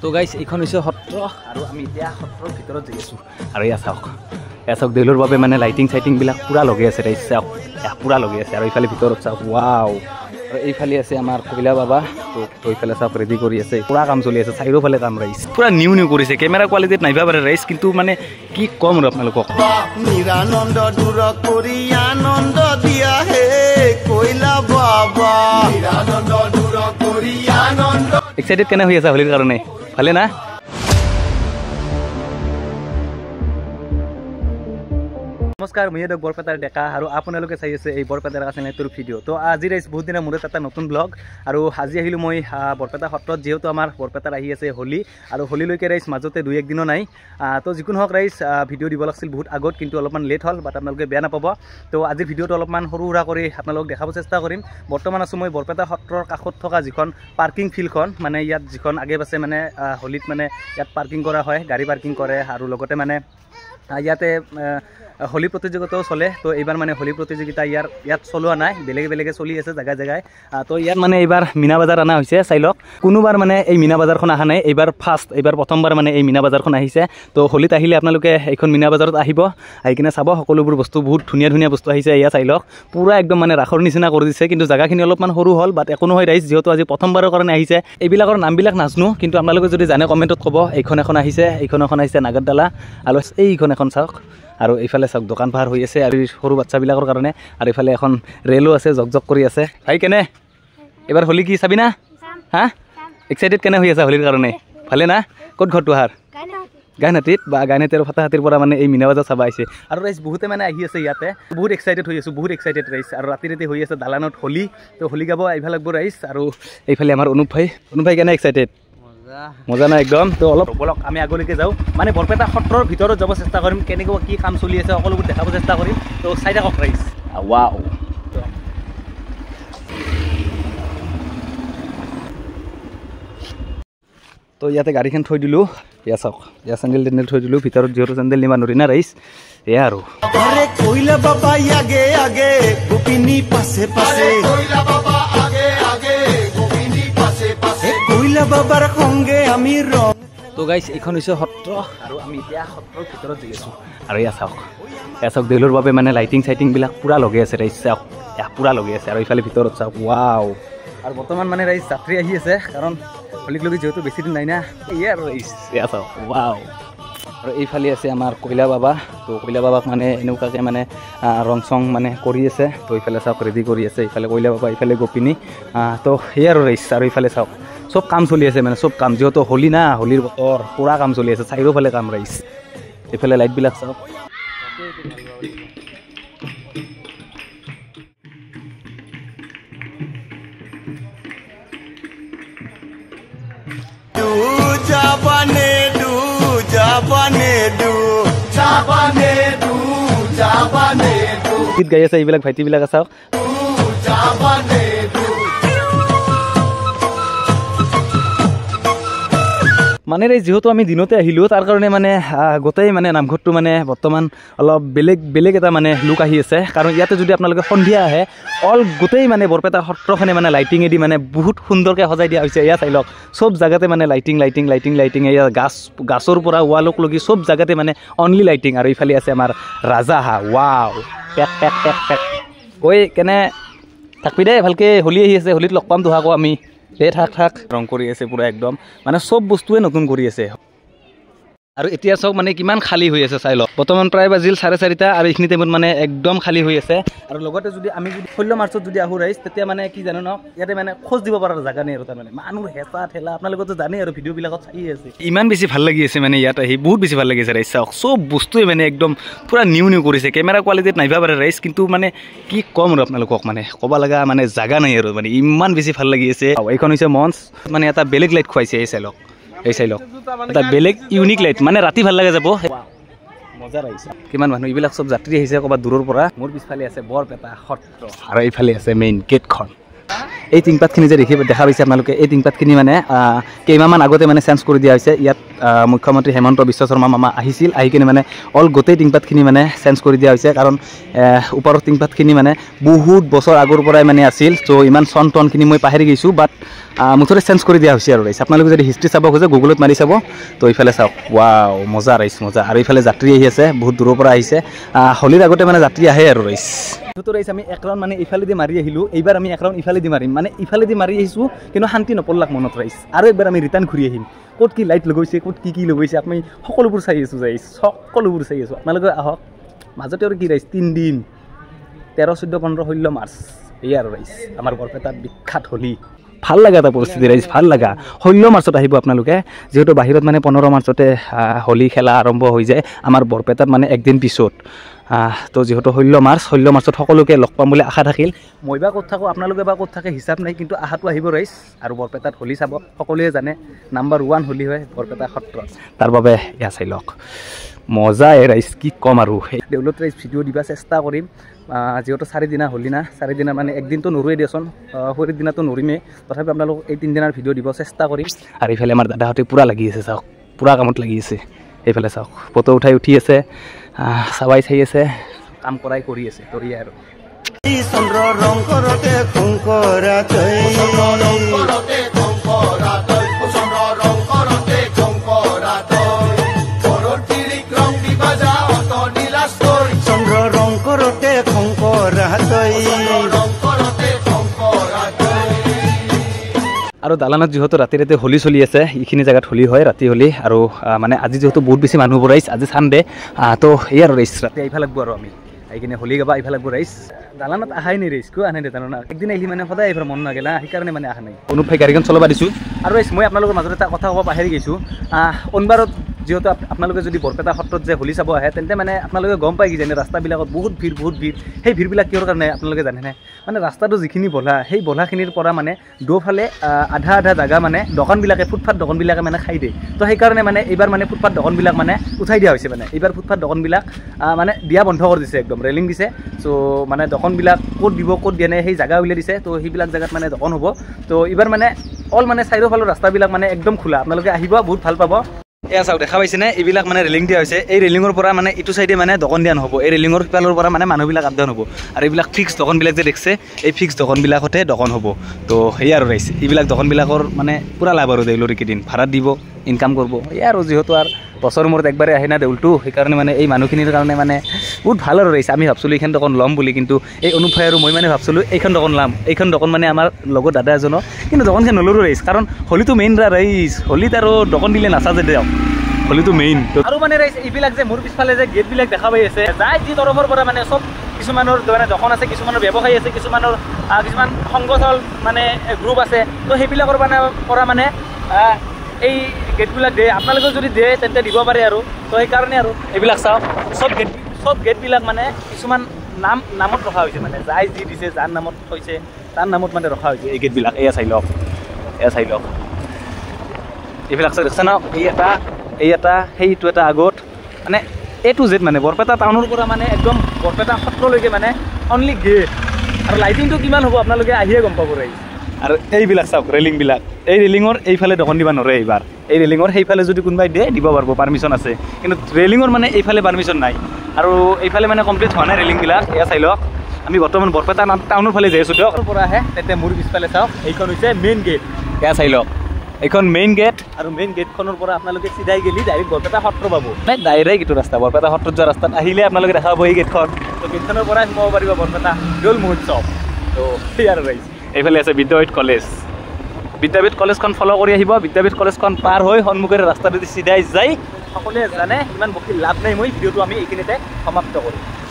তো গাইজ এইখন হৈছে সত্ৰ আৰু আমি এতিয়া সত্ৰৰ ভিতৰত যাই আছোঁ আৰু এয়া চাওক দেউলৰ বাবে মানে লাইটিং চাইটিংবিলাক পূৰা লগাই আছে ৰাইজ চাওক পূৰা লগাই আছে আৰু এইফালে ভিতৰত চাওক ৱাও আৰু এইফালে আছে আমাৰ কইলা বাবা তো এইফালে চাওক ৰেডি কৰি আছে পূৰা কাম চলি আছে চাৰিওফালে কাম ৰাইজ পূৰা নিউ কৰিছে কেমেৰা কোৱালিটিত নাইবা পাৰে ৰাইজ কিন্তু মানে কি কম আৰু আপোনালোকক নিৰানন্দ দূৰ কৰি আনন্দ দিয়া হে কইলা বাবা নিৰানন্দ দূৰ কৰি আনন্দ এক্সাইটেড কেনে হৈ আছে হোলীৰ কাৰণে ভালে না নমস্কাৰ মই বৰপেটাৰ ডেকা আৰু আপোনালোকে চাই আছে এই বৰপেটা ডেকা চেনেলটোৰ ভিডিঅ' তো আজি ৰাইজ বহুত দিনৰ মূৰত এটা নতুন ব্লগ আৰু আজি আহিলোঁ মই বৰপেটা সত্ৰত যিহেতু আমাৰ বৰপেটাত আহি আছে হোলী আৰু হোলীলৈকে ৰাইজ মাজতে 2-1 দিনো নাই তো যিকোনো হওক ৰাইজ ভিডিঅ' দিব লাগিছিল বহুত আগত কিন্তু অলপমান লেট হ'ল বাট আপোনালোকে বেয়া নাপাব তো আজিৰ ভিডিঅ'টো অলপমান সৰু সুৰা কৰি আপোনালোকক দেখাব চেষ্টা কৰিম বৰ্তমান আছোঁ মই বৰপেটা সত্ৰৰ কাষত থকা যিখন পাৰ্কিং ফিল্ডখন মানে ইয়াত যিখন আগে পাছে মানে হোলীত মানে ইয়াত পাৰ্কিং কৰা হয় গাড়ী পাৰ্কিং কৰে আৰু লগতে মানে ইয়াতে হোলী প্ৰতিযোগিতাও চলে তো এইবাৰ মানে হোলী প্ৰতিযোগিতা ইয়াত চলোৱা নাই বেলেগে চলি আছে জেগাই তো ইয়াত মানে এইবাৰ মিনা বজাৰ অনা হৈছে চাই লওক কোনোবাৰ মানে এই মিনা বজাৰখন অহা নাই এইবাৰ প্ৰথমবাৰ মানে এই মিনা বজাৰখন আহিছে তো হোলীত আহিলে আপোনালোকে এইখন মিনা বজাৰত আহিব আহি কিনে চাব সকলোবোৰ বস্তু বহুত ধুনীয়া বস্তু আহিছে এয়া চাই লওক পূৰা একদম মানে ৰাসৰ নিচিনা কৰি দিছে কিন্তু জেগাখিনি অলপমান সৰু হ'ল বাট একো নহয় ৰাইজ যিহেতু আজি প্ৰথমবাৰৰ কাৰণে আহিছে এইবিলাকৰ নামবিলাক নাজানো কিন্তু আপোনালোকে যদি জানে কমেণ্টত ক'ব এইখন এখন আহিছে নাগৰদালা আৰু এইখন এখন চাওক আৰু এইফালে চাওক দোকান পাহাৰ হৈ আছে আৰু সৰু বাচ্চাবিলাকৰ কাৰণে আৰু এইফালে এখন ৰেলো আছে জক কৰি আছে ভাই কেনে এবাৰ হোলী কি চাবি না হা এক্সাইটেড কেনে হৈ আছে হোলীৰ কাৰণে ভালে না ক'ত ঘৰটো আহাৰ গাইনাতিত বা গাইনাতি আৰু ফাটাহাতিৰ পৰা মানে এই মিনা বজাৰ চাব আহিছে আৰু ৰাইজ বহুতে মানে আহি আছে ইয়াতে বহুত এক্সাইটেড হৈ আছোঁ বহুত এক্সাইটেড ৰাইজ আৰু ৰাতি হৈ আছে দালানত হোলী তো হোলী গাব আহিব লাগিব ৰাইজ আৰু এইফালে আমাৰ অনুপ ভাই কেনে এক্সাইটেড মজা না একদম তো অলপ বলক আমি আগলৈকে যাওঁ মানে বৰপেটা সত্ৰৰ ভিতৰত যাব চেষ্টা কৰিম কেনেকুৱা কি কাম চলি আছে সকলোবোৰ দেখাব চেষ্টা কৰিম তো চাই থাকক ৰাইজ ৱাও তো ইয়াতে গাড়ীখন থৈ দিলোঁ এয়া চাওক এয়া চেণ্ডেল থৈ দিলোঁ ভিতৰত যিহেতু চেণ্ডেল নিবা নোৱাৰি না ৰাইজ এয়া আৰু কইলা বাবা আগে আগে গোপিনী পাছে পাছে কইলা বাবা আগে আগে গোপিনী পাছে পাছে কইলা বাবাৰ সঙ্গে আমি ৰং তো গাইজ এইখন হৈছে সত্ৰ আৰু আমি এতিয়া সত্ৰৰ ভিতৰত যাই আছোঁ আৰু এয়া চাওক দেউলৰ বাবে মানে লাইটিং চাইটিংবিলাক পূৰা লগাই আছে ৰাইজ চাওক পূৰা লগাই আছে আৰু এইফালে ভিতৰত চাওক ৱাও আৰু বৰ্তমান মানে ৰাইজ যাত্ৰী আহি আছে কাৰণ হোলীক লগি যিহেতু বেছি দিন নাই না এয়া আৰু ৰাইজ এয়া চাওক ৱাও আৰু এইফালে আছে আমাৰ কইলা বাবা তো কইলা বাবাক মানে এনেকুৱাকৈ মানে ৰং চং মানে কৰি আছে তো এইফালে চাওক ৰেডি কৰি আছে এইফালে কইলা বাবা এইফালে গোপিনী তো সেয়া আৰু ৰাইজ আৰু এইফালে চাওক চব কাম চলি আছে মানে চব কাম যিহেতু হোলী না হোলীৰ বতৰ পূৰা কাম চলি আছে চাৰিওফালে কাম ৰাইজ এইফালে লাইটবিলাক চাওক গীত গাই আছে এইবিলাক ভাইটিবিলাক চাওক মানে যিহেতু আমি দিনতে আহিলোঁ তাৰ কাৰণে মানে গোটেই মানে নামঘৰটো মানে বৰ্তমান অলপ বেলেগ এটা মানে লুক আহি আছে কাৰণ ইয়াতে যদি আপোনালোকে সন্ধিয়া আহে গোটেই মানে বৰপেটা সত্ৰখনে মানে লাইটিঙেদি মানে বহুত সুন্দৰকৈ সজাই দিয়া হৈছে এয়া চাই লওক চব জেগাতে মানে লাইটিং এয়া গাছৰ পৰা ৱালক লগি চব জেগাতে মানে অনলি লাইটিং আৰু এইফালে আছে আমাৰ ৰাজাহাঁহ ৱাও পেক কৈ কেনে থাকবি দেই ভালকৈ হোলী আহি আছে হোলীত লগ পাম তো আকৌ আমি থাক ৰং কৰি আছে পূৰা একদম মানে চব বস্তুৱে নতুন কৰি আছে আৰু এতিয়া চাওক মানে কিমান খালী হৈ আছে চাই লওক বৰ্তমান প্ৰায় বাজিল 4:30 আৰু এইখিনি টাইমত মানে একদম খালী হৈ আছে আৰু লগতে যদি আমি 16 মাৰ্চত যদি আহোঁ ৰাইজ তেতিয়া মানে কি জানো ন ইয়াতে মানে খোজ দিব পৰা জেগা নাই আৰু তাৰমানে মানুহ হেঁচা ঠেলা আপোনালোকেতো জানেই আৰু ভিডিঅ'বিলাকত চাই আছে ইমান বেছি ভাল লাগি আছে মানে ইয়াত আহি বহুত বেছি ভাল লাগিছে ৰাইজ চাওক চব বস্তুৱে মানে একদম পূৰা নিউ কৰিছে কেমেৰা কোৱালিটিত নাইবা পাৰে ৰাইজ কিন্তু মানে কি ক'ম আৰু আপোনালোকক মানে ক'ব লগা মানে জেগা নাই আৰু মানে ইমান বেছি ভাল লাগি আছে এইখন হৈছে মঞ্চ মানে এটা বেলেগ লাইট খুৱাইছে এই চাই লওক এটা বেলেগ ইউনিক লাইট মানে ৰাতি ভাল লাগে যাব মজা লাগিছে কিমান মানুহ এইবিলাক চব যাত্ৰী আহিছে ক'ৰবাত দূৰৰ পৰা মোৰ পিছফালে আছে বৰপেটা সত্ৰ আৰু এইফালে আছে মেইন গেটখন এই টিংপাতখিনি যে দেখা পাইছে আপোনালোকে এই টিংপাতখিনি মানে কেইমাহমান আগতে মানে চেঞ্জ কৰি দিয়া হৈছে ইয়াত মুখ্যমন্ত্ৰী হেমন্ত বিশ্ব শৰ্মা মামা আহিছিল আহি কিনে মানে অল গোটেই টিংপাতখিনি মানে চেঞ্জ কৰি দিয়া হৈছে কাৰণ ওপৰৰ টিংপাতখিনি মানে বহুত বছৰ আগৰ পৰাই মানে আছিল চ' ইমান চন টনখিনি মই পাহৰি গৈছোঁ বাট মুঠতে চেঞ্জ কৰি দিয়া হৈছে আৰু ৰাইজ আপোনালোকে যদি হিষ্ট্ৰী চাব খোজে গুগলত মাৰি চাব তো এইফালে চাওক ৱাও মজা ৰাইজ মজা আৰু এইফালে যাত্ৰী আহি আছে বহুত দূৰৰ পৰা আহিছে হোলীৰ আগতে মানে যাত্ৰী আহে আৰু ৰাইজ তো ৰাইজ আমি এক ৰাউণ্ড মানে ইফালেদি মাৰি আহিলোঁ এইবাৰ আমি এক ৰাউণ্ড ইফালেদি মাৰিম মানে ইফালেদি মাৰি আহিছোঁ কিন্তু শান্তি নপৰলাক মনত ৰাইজ আৰু একবাৰ আমি ৰিটাৰ্ণ ঘূৰি আহিম ক'ত কি লাইট লগাইছে ক'ত কি লগাইছে আমি সকলোবোৰ চাই আছোঁ ৰাইজ সকলোবোৰ চাই আছোঁ আপোনালোকে আহক মাজতে আৰু কি ৰাইজ 3 দিন 13, 14, 15, 16 মাৰ্চ এয়া আৰু ৰাইজ আমাৰ বৰপেটাৰ বিখ্যাত হোলী ভাল লগা এটা পৰিস্থিতি ৰাইজ ভাল লগা 16 মাৰ্চত আহিব আপোনালোকে যেহেতু বাহিৰত মানে 15 মাৰ্চতে হোলী খেলা আৰম্ভ হৈ যায় আমাৰ বৰপেটাত মানে একদিন পিছত তো যেহেতু 16 মাৰ্চত সকলোকে লগ পাম বুলি আশা থাকিল মই বা ক'ত থাকোঁ আপোনালোকে বা ক'ত থাকে হিচাপ নাই কিন্তু আশাটো আহিব ৰাইজ আৰু বৰপেটাত হোলী চাব সকলোৱে জানে নাম্বাৰ 1 হোলী হয় বৰপেটা সত্ৰ তাৰ বাবে এয়া চাই লওক মজা ৰাইজ কি কম আৰু দেউলত ৰাইজ ভিডিঅ' দিবা চেষ্টা কৰিম যেহেতু 4 দিনা হোলী না 4 দিনা মানে একদিনটো নৰুৱে দিয়াচোন হোলীৰ দিনাটো নৰিমেই তথাপি আপোনালোক এই 3 দিনৰ ভিডিঅ' দিব চেষ্টা কৰিম আৰু এইফালে আমাৰ দাদাহঁতে পূৰা লাগি আছে চাওক পূৰা কামত লাগি আছে এইফালে চাওক ফটো উঠি আছে চাবাই চাই আছে কাম কৰাই কৰি আছে তৰিয়া আৰু চন্দ্ৰ ৰং কৰতে খংকৰা তই চন্দ্ৰ ৰং কৰতে খংকৰা তই আৰু দালানত যেহেতু ৰাতি ৰাতি হোলী চলি আছে এইখিনি জেগাত হোলী হয় ৰাতি হোলী আৰু মানে আজি যেহেতু বহুত বেছি মানুহবোৰ আহিছে আজি চানডে তো এই আৰু ৰাইজ ৰাতি আহিব লাগব আৰু আমি এইখিনি হোলী গাবা আহিব লাগব ৰাইজ দালানত আহাই নাই ৰাইজ কিয় আনে জানো না একদিন আহিলে মানে সদায় আহিব মন নাগিলা সেইকাৰণে মানে অহা নাই অনুপ ভাই গাড়ীখন চলাব দিছোঁ আৰু ৰাইজ মই আপোনালোকৰ মাজত এটা কথা ক'ব পাহৰি গৈছোঁ অনবাৰত যেহেতু আপোনালোকে যদি বৰপেটা সত্ৰত যে হোলী চাব আহে তেন্তে মানে আপোনালোকে গম পাই কিজানি ৰাস্তাবিলাকত বহুত ভিৰ সেই ভিৰবিলাক কিহৰ কাৰণে আপোনালোকে জানেনে মানে ৰাস্তাটো যিখিনি বলা সেই বলাখিনিৰ পৰা মানে দুফালে আধা জাগা মানে দোকানবিলাকে ফুটপাথ দোকানবিলাকে মানে খাই দিয়ে তো সেইকাৰণে মানে এইবাৰ মানে ফুটপাথ দোকানবিলাক মানে উঠাই দিয়া হৈছে মানে এইবাৰ ফুটপাথ দোকানবিলাক মানে দিয়া বন্ধ কৰি দিছে একদম ৰেলিং দিছে চ' মানে দোকানবিলাক ক'ত দিব ক'ত দিয়া নাই সেই জাগা উলিয়াই দিছে তো সেইবিলাক জেগাত মানে দোকান হ'ব তো এইবাৰ মানে অল মানে চাৰিওফালৰ ৰাস্তাবিলাক মানে একদম খোলা আপোনালোকে আহিব বহুত ভাল পাব এয়া চাওক দেখা পাইছেনে এইবিলাক মানে ৰেলিং দিয়া হৈছে এই ৰেলিঙৰ পৰা মানে ইটো চাইডে মানে দোকান দিয়া নহ'ব এই ৰেলিঙৰ সিফালৰ পৰা মানে মানুহবিলাক আপ ডাউন হ'ব আৰু এইবিলাক ফিক্স দোকানবিলাক যে দেখছে এই ফিক্স দোকানবিলাকতে দোকান হ'ব তো সেয়া আৰু ৰাইজ এইবিলাক দোকানবিলাকৰ মানে পূৰা লাভ আৰু দেউলৰ এইকেইদিন ভাড়া দিব ইনকাম কৰিব এয়া আৰু যিহেতু আৰু বছৰৰ মূৰত একবাৰে আহে না দেউলটো সেইকাৰণে মানে এই মানুহখিনিৰ কাৰণে মানে বহুত ভাল আৰু ৰাইজ আমি ভাবছিলোঁ এইখন দোকান ল'ম বুলি কিন্তু এই অনুপ ভাই আৰু মই মানে ভাবছিলোঁ এইখন দোকান ল'ম এইখন দোকান মানে আমাৰ লগত দাদা এজনৰ কিন্তু দোকানখন নল'লোঁ ৰাইজ কাৰণ হোলীটো মেইন ৰাইজ হোলীত আৰু দোকান দিলে নাচাজে দিয়ক হোলীটো মেইন আৰু মানে ৰাইজ এইবিলাক যে মোৰ পিছফালে যে গেটবিলাক দেখা পাই আছে যাই যি তৰফৰ পৰা মানে চব কিছুমানৰ মানে দোকান আছে কিছুমানৰ ব্যৱসায়ী আছে কিছুমান সংগঠন মানে গ্ৰুপ আছে তো সেইবিলাকৰ মানে পৰা মানে এই গেটবিলাক দিয়ে আপোনালোকেও যদি দিয়ে তেন্তে দিব পাৰে আৰু তো সেইকাৰণে আৰু এইবিলাক চাওক চব গেটবিলাক মানে কিছুমান নামত ৰখা হৈছে মানে যাই যি দিছে যাৰ নামত হৈছে তাৰ নামত মানে ৰখা হৈছে এই গেটবিলাক এয়া চাই লওক এইবিলাক চাই দেখছে ন এই এটা সেইটো এটা আগত মানে A to Z মানে বৰপেটা টাউনৰ পৰা মানে একদম বৰপেটা সত্ৰলৈকে মানে অনলি গেট আৰু লাইটিংটো কিমান হ'ব আপোনালোকে আহিয়ে গম পাব ৰাইজ আৰু এইবিলাক চাওক ৰেলিংবিলাক এই ৰেলিঙৰ এইফালে দোকান দিব নোৱাৰে এইবাৰ এই ৰেলিঙৰ সেইফালে যদি কোনোবাই দিয়ে দিব পাৰিব পাৰ্মিশ্যন আছে কিন্তু ৰেলিঙৰ মানে এইফালে পাৰ্মিশ্যন নাই আৰু এইফালে মানে কমপ্লিট হোৱা নাই ৰেলিংবিলাক এয়া চাই লওক আমি বৰ্তমান বৰপেটা টাউনৰ ফালে যাই আছোঁ দিয়ক পৰা আহে তেতিয়া মোৰ পিছফালে চাওক এইখন হৈছে মেইন গেট এয়া চাই লওক এইখন মেইন গেট আৰু মেইন গেটখনৰ পৰা আপোনালোকে চিধাই গেলি ডাইৰেক্ট বৰপেটা সত্ৰ পাব নাই ডাইৰেক্ট এইটো ৰাস্তা বৰপেটা সত্ৰত যোৱা ৰাস্তাত আহিলে আপোনালোকে দেখা পাব এই গেটখন তো গেটখনৰ পৰাই সোমাব পাৰিব বৰপেটা দৌল মহোৎসৱ তো সেই আৰু ৰাইজ এইফালে আছে বিদ্যাপীঠ কলেজখন ফ'ল' কৰি আহিব বিদ্যাপীঠ কলেজখন পাৰ হৈ সন্মুখেৰে ৰাস্তাটোদি চিধাই যাই সকলোৱে জানে ইমান বকি লাভ নাই মই ভিডিঅ'টো আমি এইখিনিতে সমাপ্ত কৰিম